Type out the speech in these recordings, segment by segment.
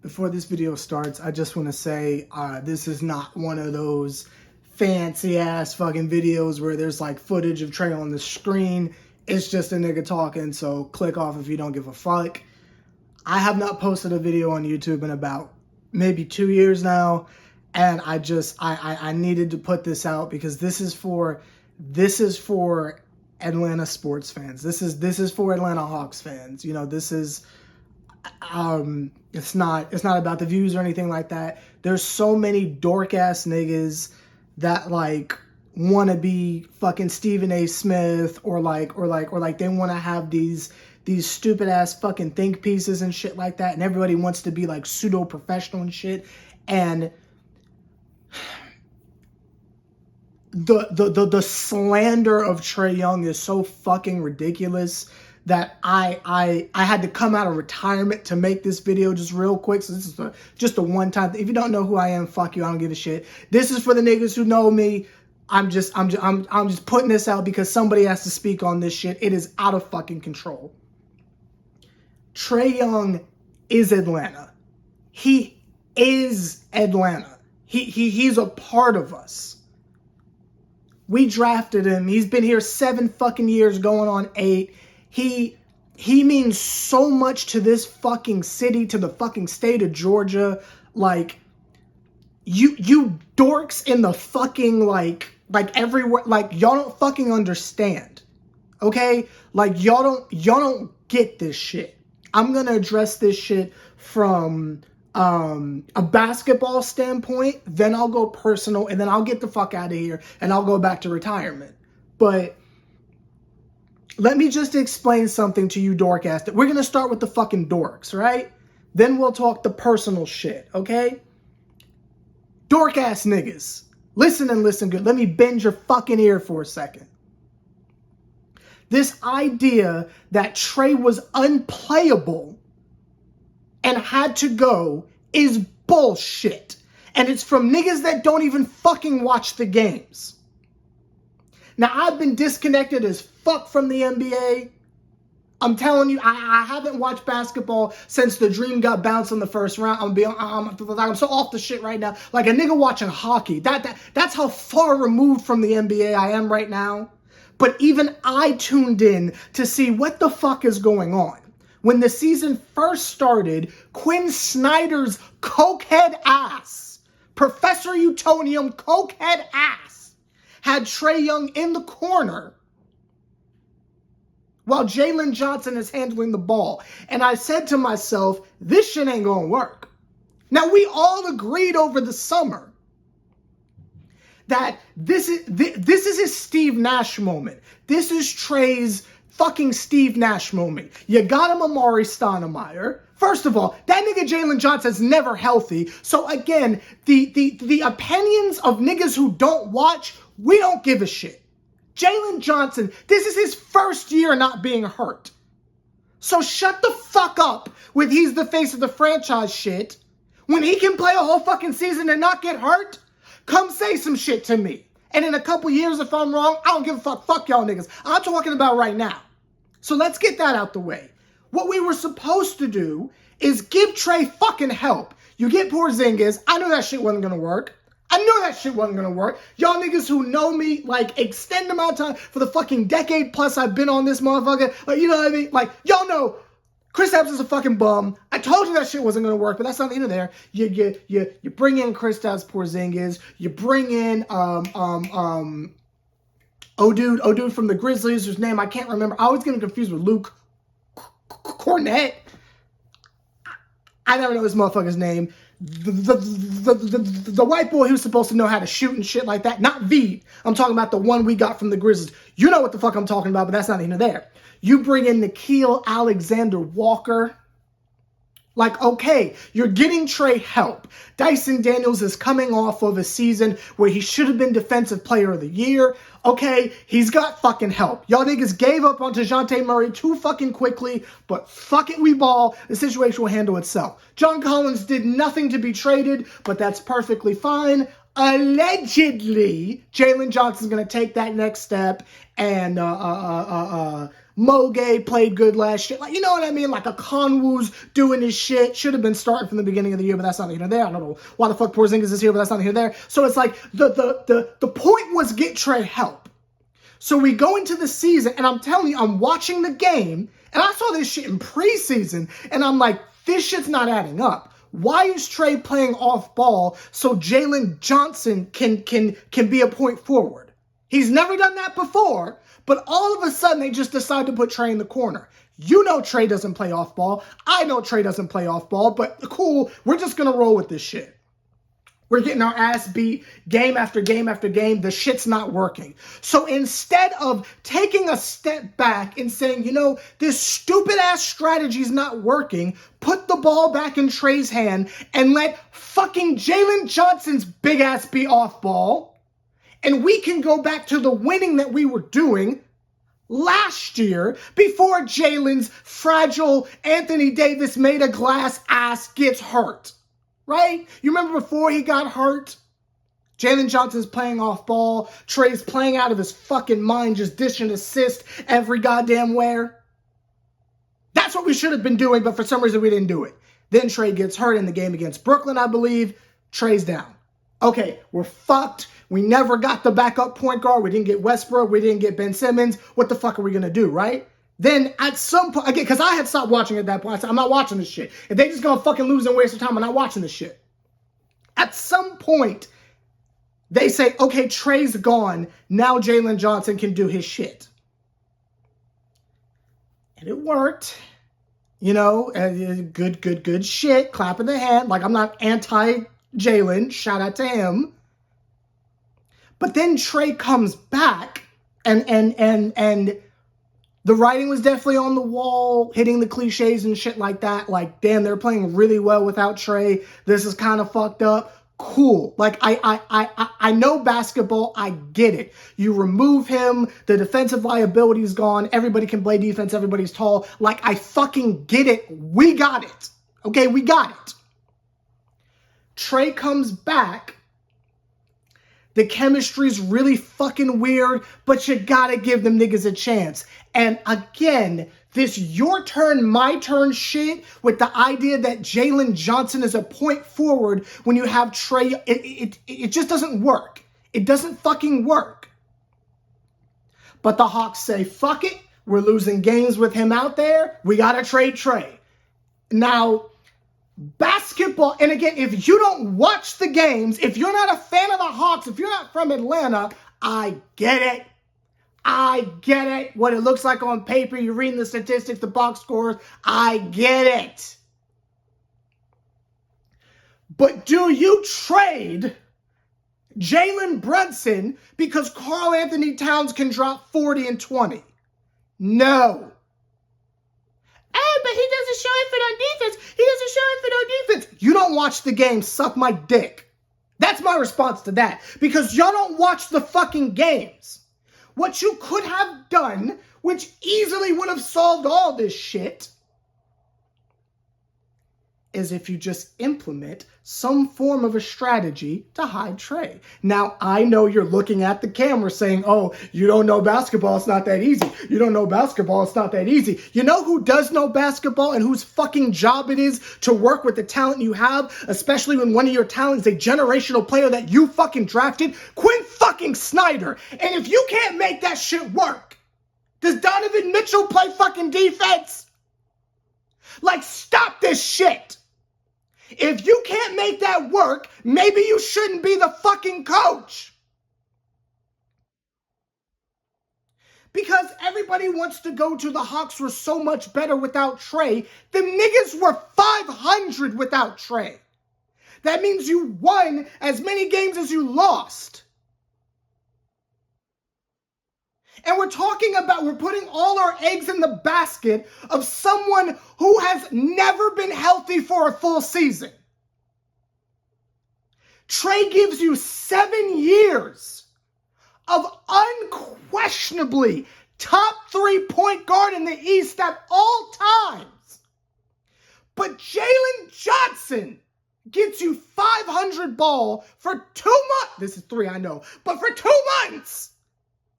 Before this video starts, I just want to say this is not one of those fancy ass fucking videos where there's like footage of Trae on the screen. It's just a nigga talking, so click off if you don't give a fuck. I have not posted a video on YouTube in about maybe 2 years now, and I needed to put this out because this is for Atlanta sports fans. This is for Atlanta Hawks fans. You know, this is it's not about the views or anything like that. There's so many dork ass niggas that like want to be fucking Stephen A. Smith or like they want to have these stupid ass fucking think pieces and shit like that, and everybody wants to be like pseudo professional and shit. And the slander of Trae Young is so fucking ridiculous that I had to come out of retirement to make this video just real quick. So this is just a one-time thing. If you don't know who I am, fuck you. I don't give a shit. This is for the niggas who know me. I'm just putting this out because somebody has to speak on this shit. It is out of fucking control. Trae Young is Atlanta. He is Atlanta. He's a part of us. We drafted him. He's been here 7 fucking years, going on 8. He means so much to this fucking city, to the fucking state of Georgia. Like, you dorks in the fucking, like everywhere, like, y'all don't fucking understand, okay? Like, y'all don't get this shit. I'm gonna address this shit from a basketball standpoint, then I'll go personal, and then I'll get the fuck out of here, and I'll go back to retirement. But let me just explain something to you dork ass. We're gonna start with the fucking dorks, right? Then we'll talk the personal shit, okay? Dork ass niggas. Listen and listen good. Let me bend your fucking ear for a second. This idea that Trae was unplayable and had to go is bullshit. And it's from niggas that don't even fucking watch the games. Now, I've been disconnected as fuck from the NBA. I'm telling you, I haven't watched basketball since the Dream got bounced in the first round. I'm so off the shit right now. Like a nigga watching hockey. That's how far removed from the NBA I am right now. But even I tuned in to see what the fuck is going on. When the season first started, Quinn Snyder's cokehead ass, Professor Utonium cokehead ass, had Trae Young in the corner while Jalen Johnson is handling the ball. And I said to myself, this shit ain't gonna work. Now, we all agreed over the summer that this is his Steve Nash moment. This is Trae's fucking Steve Nash moment. You got him Amari Stoudemire. First of all, that nigga Jalen Johnson's never healthy. So again, the opinions of niggas who don't watch, we don't give a shit. Jalen Johnson, this is his first year not being hurt. So shut the fuck up with he's the face of the franchise shit. When he can play a whole fucking season and not get hurt, come say some shit to me. And in a couple years, if I'm wrong, I don't give a fuck. Fuck y'all niggas. I'm talking about right now. So let's get that out the way. What we were supposed to do is give Trae fucking help. You get Porzingis. I knew that shit wasn't going to work. Y'all niggas who know me, like, extend amount of time for the fucking decade plus I've been on this motherfucker. Like, you know what I mean? Like, y'all know Kristaps is a fucking bum. I told you that shit wasn't going to work, but that's not the end of there. You bring in Kristaps Porzingis. You bring in, dude from the Grizzlies, whose name I can't remember. I always get him confused with Luke Cornett. I never know this motherfucker's name. The white boy who's supposed to know how to shoot and shit like that. Not V. I'm talking about the one we got from the Grizzlies. You know what the fuck I'm talking about, but that's not even there. You bring in Nickeil Alexander-Walker. Like, okay, you're getting Trae help. Dyson Daniels is coming off of a season where he should have been Defensive Player of the Year. Okay, he's got fucking help. Y'all niggas gave up on DeJounte Murray too fucking quickly, but fuck it, we ball. The situation will handle itself. John Collins did nothing to be traded, but that's perfectly fine. Allegedly, Jalen Johnson's going to take that next step and Moge played good last year. Like, you know what I mean? Like a Conwoo's doing his shit. Should have been starting from the beginning of the year, but that's not here there. I don't know why the fuck Porzingis is here, but that's not here there. So it's like the point was get Trae help. So we go into the season, and I'm telling you, I'm watching the game, and I saw this shit in preseason, and I'm like, this shit's not adding up. Why is Trae playing off ball so Jalen Johnson can be a point forward? He's never done that before, but all of a sudden they just decide to put Trae in the corner. You know Trae doesn't play off ball. I know Trae doesn't play off ball, but cool, we're just going to roll with this shit. We're getting our ass beat game after game after game. The shit's not working. So instead of taking a step back and saying, you know, this stupid ass strategy is not working, put the ball back in Trae's hand and let fucking Jalen Johnson's big ass be off ball, and we can go back to the winning that we were doing last year before Jalen's fragile Anthony Davis made of glass ass gets hurt. Right? You remember before he got hurt? Jalen Johnson's playing off ball. Trae's playing out of his fucking mind, just dishing assist every goddamn where. That's what we should have been doing, but for some reason we didn't do it. Then Trae gets hurt in the game against Brooklyn, I believe. Trae's down. Okay, we're fucked. We never got the backup point guard. We didn't get Westbrook. We didn't get Ben Simmons. What the fuck are we going to do, right? Then at some point, again, because I had stopped watching at that point. I said, I'm not watching this shit. If they just going to fucking lose and waste their time, I'm not watching this shit. At some point, they say, okay, Trae's gone. Now Jalen Johnson can do his shit. And it worked. You know, good shit. Clap in the hand. Like, I'm not anti-Jalen. Shout out to him. But then Trae comes back and the writing was definitely on the wall, hitting the cliches and shit like that. Like, damn, they're playing really well without Trae. This is kind of fucked up. Cool. Like, I know basketball. I get it. You remove him. The defensive liability is gone. Everybody can play defense. Everybody's tall. Like, I fucking get it. We got it. Okay, we got it. Trae comes back. The chemistry's really fucking weird, but you gotta give them niggas a chance. And again, this your turn, my turn shit with the idea that Jalen Johnson is a point forward when you have Trae, it just doesn't work. It doesn't fucking work. But the Hawks say, fuck it, we're losing games with him out there. We gotta trade Trae. Now, basketball, and again, if you don't watch the games, if you're not a fan of the Hawks, if you're not from Atlanta, I get it. I get it. What it looks like on paper, you're reading the statistics, the box scores. I get it. But do you trade Jalen Brunson because Karl Anthony Towns can drop 40 and 20? No. But he doesn't show effort on defense. He doesn't show effort on defense. You don't watch the game. Suck my dick. That's my response to that. Because y'all don't watch the fucking games. What you could have done, which easily would have solved all this shit, is if you just implement some form of a strategy to hide Trae. Now, I know you're looking at the camera saying, oh, you don't know basketball, it's not that easy. You don't know basketball, it's not that easy. You know who does know basketball and whose fucking job it is to work with the talent you have, especially when one of your talents is a generational player that you fucking drafted? Quinn fucking Snyder. And if you can't make that shit work, does Donovan Mitchell play fucking defense? Like, stop this shit. If you can't make that work, maybe you shouldn't be the fucking coach. Because everybody wants to go to the Hawks were so much better without Trae. The niggas were 500 without Trae. That means you won as many games as you lost. And we're talking about, we're putting all our eggs in the basket of someone who has never been healthy for a full season. Trae gives you 7 years of unquestionably top 3 point guard in the East at all times. But Jalen Johnson gets you 500 ball for 2 months. This is 3, I know. But for 2 months.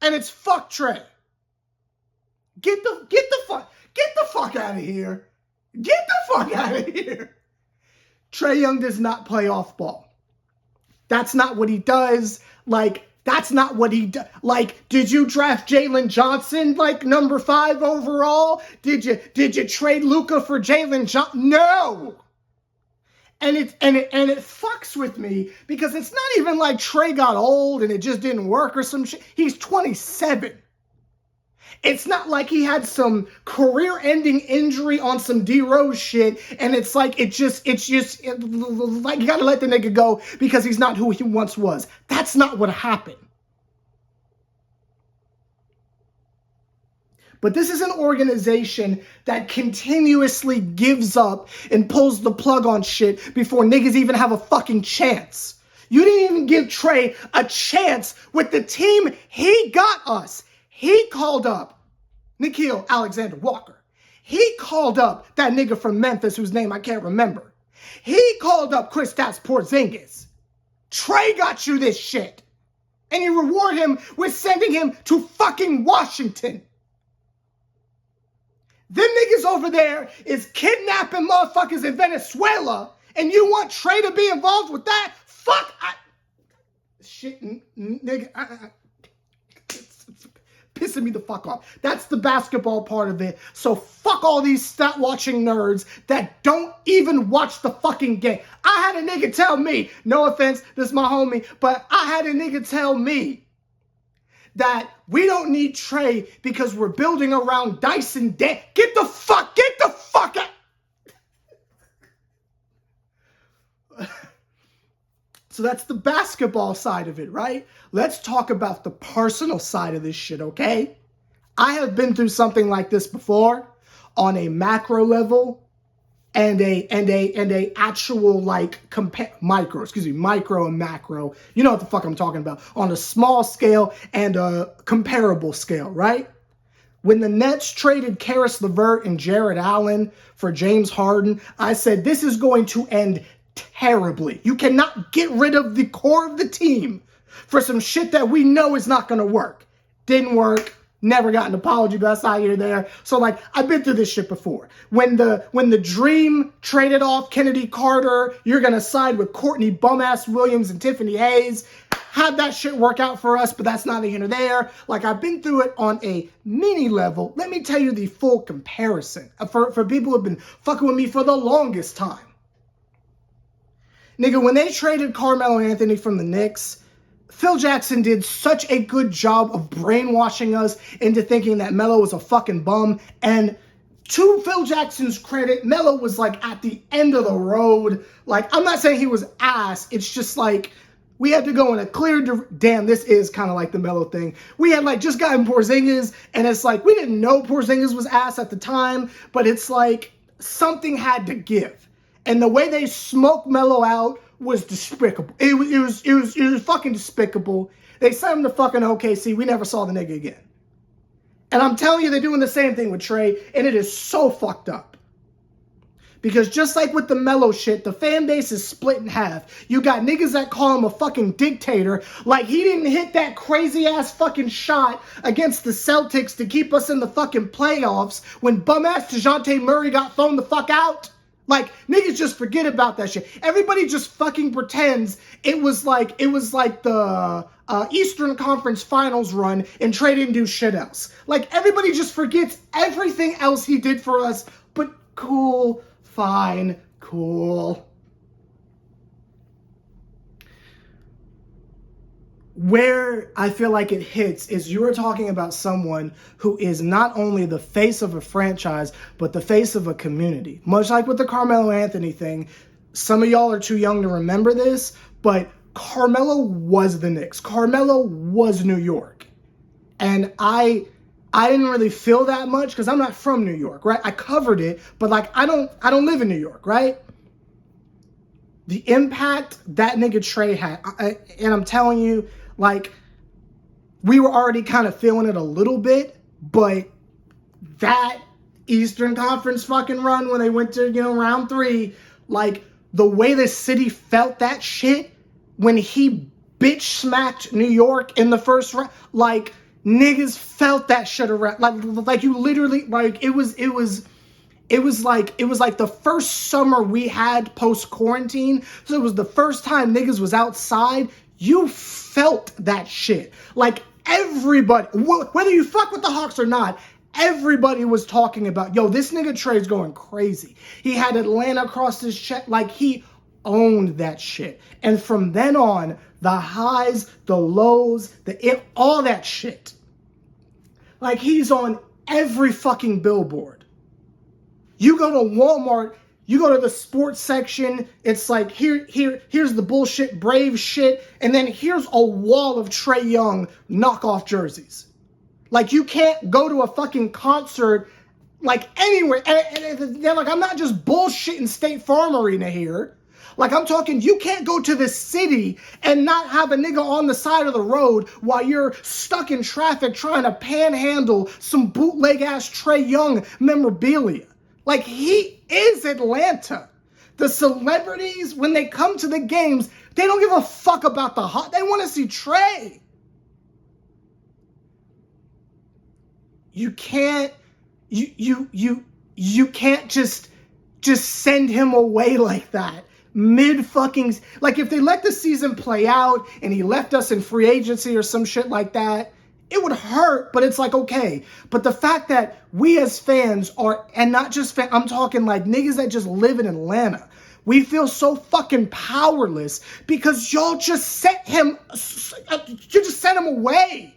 And it's fuck Trae. Get the fuck out of here. Get the fuck out of here. Trae Young does not play off ball. That's not what he does. Like, that's not what he does. Like, did you draft Jalen Johnson, like, number 5 overall? Did you trade Luka for Jalen Johnson? No. And it fucks with me because it's not even like Trae got old and it just didn't work or some shit. He's 27. It's not like he had some career-ending injury on some D-Rose shit, and it's like, like, you gotta let the nigga go because he's not who he once was. That's not what happened. But this is an organization that continuously gives up and pulls the plug on shit before niggas even have a fucking chance. You didn't even give Trae a chance with the team he got us. He called up Nickeil Alexander-Walker. He called up that nigga from Memphis whose name I can't remember. He called up Kristaps Porzingis. Trae got you this shit. And you reward him with sending him to fucking Washington. Them niggas over there is kidnapping motherfuckers in Venezuela, and you want Trae to be involved with that? Fuck! Nigga, it's pissing me the fuck off. That's the basketball part of it. So fuck all these stat-watching nerds that don't even watch the fucking game. I had a nigga tell me, no offense, this is my homie, but I had a nigga tell me that we don't need Trae because we're building around Dyson Day. Get the fuck out. So that's the basketball side of it, right? Let's talk about the personal side of this shit, okay? I have been through something like this before on a macro level and a actual like micro and macro. You know what the fuck I'm talking about. On a small scale and a comparable scale, right? When the Nets traded Karis LeVert and Jared Allen for James Harden, I said this is going to end terribly. You cannot get rid of the core of the team for some shit that we know is not going to work. Didn't work. Never got an apology, but that's not here there. So, like, I've been through this shit before. When the Dream traded off Kennedy Carter, you're going to side with Courtney Bum-Ass Williams and Tiffany Hayes. Had that shit work out for us, but that's neither here nor there. Like, I've been through it on a mini level. Let me tell you the full comparison for people who have been fucking with me for the longest time. Nigga, when they traded Carmelo Anthony from the Knicks, Phil Jackson did such a good job of brainwashing us into thinking that Melo was a fucking bum. And to Phil Jackson's credit, Melo was like at the end of the road. Like, I'm not saying he was ass. It's just like we had to go in a clear, damn, this is kind of like the Melo thing. We had like just gotten Porzingis, and it's like we didn't know Porzingis was ass at the time, but it's like something had to give. And the way they smoked Melo out was despicable. It was fucking despicable. They sent him to fucking OKC. We never saw the nigga again. And I'm telling you, they're doing the same thing with Trae, and it is so fucked up. Because just like with the Melo shit, the fan base is split in half. You got niggas that call him a fucking dictator, like he didn't hit that crazy-ass fucking shot against the Celtics to keep us in the fucking playoffs when bum-ass DeJounte Murray got thrown the fuck out. Like, niggas just forget about that shit. Everybody just fucking pretends it was like the Eastern Conference Finals run and Trae didn't do shit else. Like, everybody just forgets everything else he did for us, but cool, fine, cool. Where I feel like it hits is you are talking about someone who is not only the face of a franchise, but the face of a community. Much like with the Carmelo Anthony thing, some of y'all are too young to remember this, but Carmelo was the Knicks. Carmelo was New York. And I didn't really feel that much because I'm not from New York, right? I covered it, but like I don't live in New York, right? The impact that nigga Trae had, and I'm telling you, like, we were already kind of feeling it a little bit, but that Eastern Conference fucking run when they went to, round 3, like, the way the city felt that shit when he bitch smacked New York in the first round, like, Niggas felt that shit around, like you literally, like it was like the first summer we had post quarantine. So it was the first time niggas was outside. You felt that shit. Like everybody, whether you fuck with the Hawks or not, everybody was talking about, yo, this nigga Trae's going crazy. He had Atlanta across his chest. Like, he owned that shit. And from then on, the highs, the lows, all that shit. Like, he's on every fucking billboard. You go to Walmart, you go to the sports section, it's like, here's the bullshit Brave shit, and then here's a wall of Trae Young knockoff jerseys. Like, you can't go to a fucking concert, like, anywhere. And they're like, I'm not just bullshitting State Farm Arena here. Like, I'm talking, you can't go to the city and not have a nigga on the side of the road while you're stuck in traffic trying to panhandle some bootleg-ass Trae Young memorabilia. Like, he is Atlanta. The celebrities, when they come to the games, they don't give a fuck about the hot. They want to see Trae. You can't, you can't just send him away like that. Mid fucking, like, if they let the season play out and he left us in free agency or some shit like that, it would hurt, but it's like, okay. But the fact that we as fans are, and not just fans, I'm talking like niggas that just live in Atlanta, we feel so fucking powerless because y'all just sent him, you just sent him away.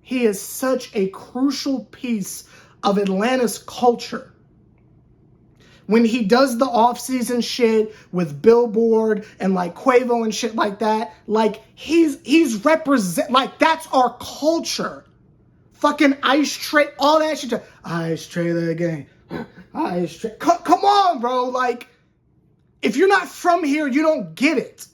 He is such a crucial piece of Atlanta's culture. When he does the off-season shit with Billboard and like Quavo and shit like that, like he's represent, like that's our culture. Fucking Ice Trae, all that shit. Ice Trae the game. Ice Trae. Come on, bro. Like, if you're not from here, you don't get it.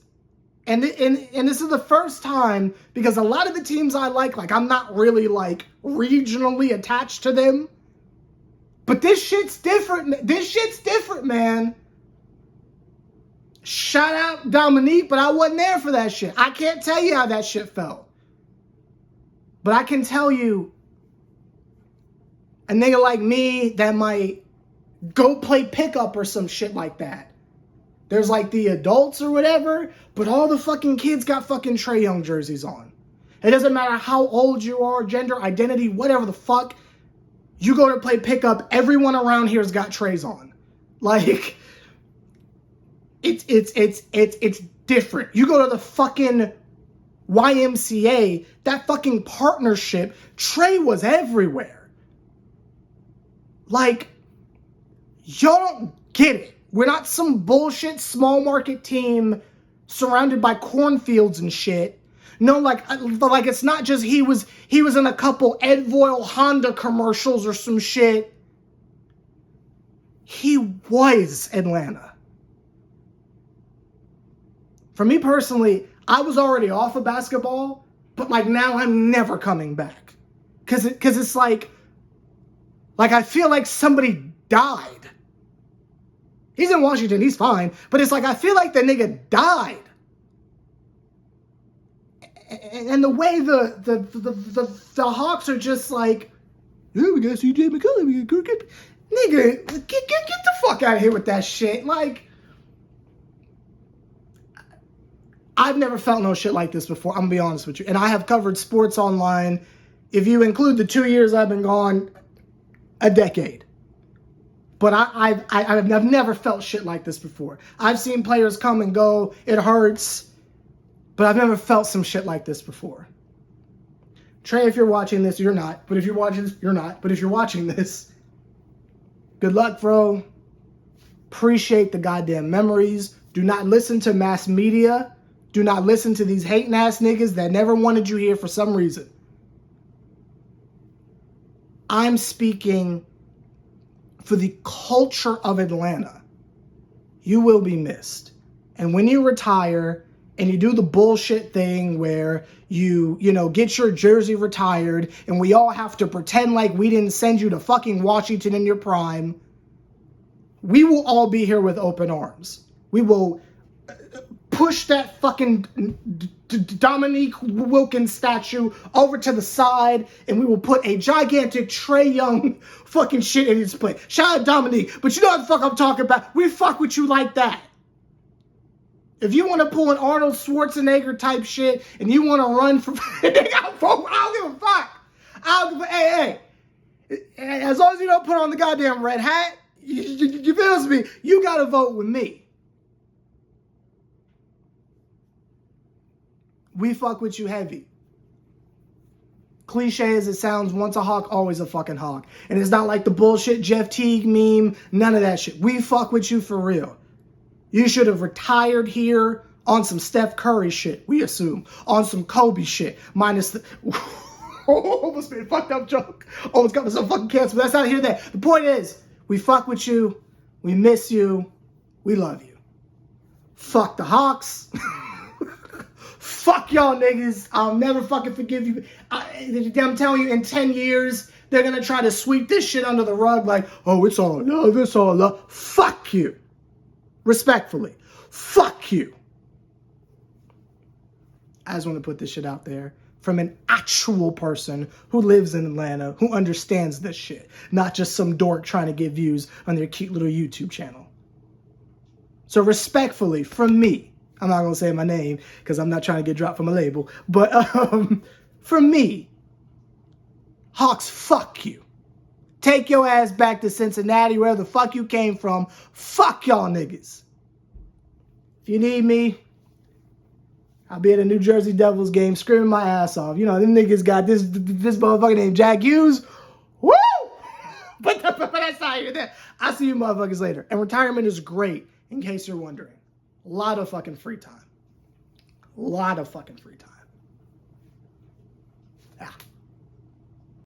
And this is the first time, because a lot of the teams I like I'm not really like regionally attached to them. But this shit's different. This shit's different, man. Shout out Dominique, but I wasn't there for that shit. I can't tell you how that shit felt. But I can tell you, a nigga like me that might go play pickup or some shit like that. There's like the adults or whatever, but all the fucking kids got fucking Trae Young jerseys on. It doesn't matter how old you are, gender, identity, whatever the fuck. You go to play pickup, everyone around here's got Traes on. Like, it's different. You go to the fucking YMCA, that fucking partnership, Trae was everywhere. Like, y'all don't get it. We're not some bullshit small market team surrounded by cornfields and shit. No, like it's not just he was in a couple Ed Voyle Honda commercials or some shit. He was Atlanta. For me personally, I was already off of basketball, but like now I'm never coming back. Cause it's like I feel like somebody died. He's in Washington, he's fine, but it's like I feel like the nigga died. And the way the Hawks are just like, oh, we got CJ McCollum, we got Kirk. Nigga, get the fuck out of here with that shit. Like, I've never felt no shit like this before, I'm gonna be honest with you. And I have covered sports online, if you include the 2 years I've been gone, a decade. But I've never felt shit like this before. I've seen players come and go, it hurts. But I've never felt some shit like this before. Trae, if you're watching this, you're not. But if you're watching this, you're not. But if you're watching this, good luck, bro. Appreciate the goddamn memories. Do not listen to mass media. Do not listen to these hating ass niggas that never wanted you here for some reason. I'm speaking for the culture of Atlanta. You will be missed. And when you retire, and you do the bullshit thing where you get your jersey retired and we all have to pretend like we didn't send you to fucking Washington in your prime, we will all be here with open arms. We will push that fucking Dominique Wilkins statue over to the side, and we will put a gigantic Trae Young fucking shit in its place. Shout out Dominique, but you know what the fuck I'm talking about. We fuck with you like that. If you want to pull an Arnold Schwarzenegger type shit and you want to run for, I don't give a fuck. Hey, as long as you don't put on the goddamn red hat, you feel me? You got to vote with me. We fuck with you heavy. Cliche as it sounds, once a hawk, always a fucking hawk. And it's not like the bullshit Jeff Teague meme, none of that shit. We fuck with you for real. You should have retired here on some Steph Curry shit, we assume. On some Kobe shit. Minus the... almost made a fucked up joke. Almost got myself fucking canceled. But that's not here there. The point is, we fuck with you. We miss you. We love you. Fuck the Hawks. Fuck y'all niggas. I'll never fucking forgive you. I'm telling you, in 10 years, they're going to try to sweep this shit under the rug like, oh, it's all love, it's all love. Fuck you. Respectfully. Fuck you. I just want to put this shit out there from an actual person who lives in Atlanta, who understands this shit. Not just some dork trying to get views on their cute little YouTube channel. So respectfully, from me, I'm not going to say my name because I'm not trying to get dropped from a label, but from me, Hawks, fuck you. Take your ass back to Cincinnati, where the fuck you came from. Fuck y'all niggas. If you need me, I'll be at a New Jersey Devils game screaming my ass off. You know, them niggas got this motherfucker named Jack Hughes. Woo! But that's not here there. I'll see you motherfuckers later. And retirement is great, in case you're wondering. A lot of fucking free time. A lot of fucking free time. Yeah.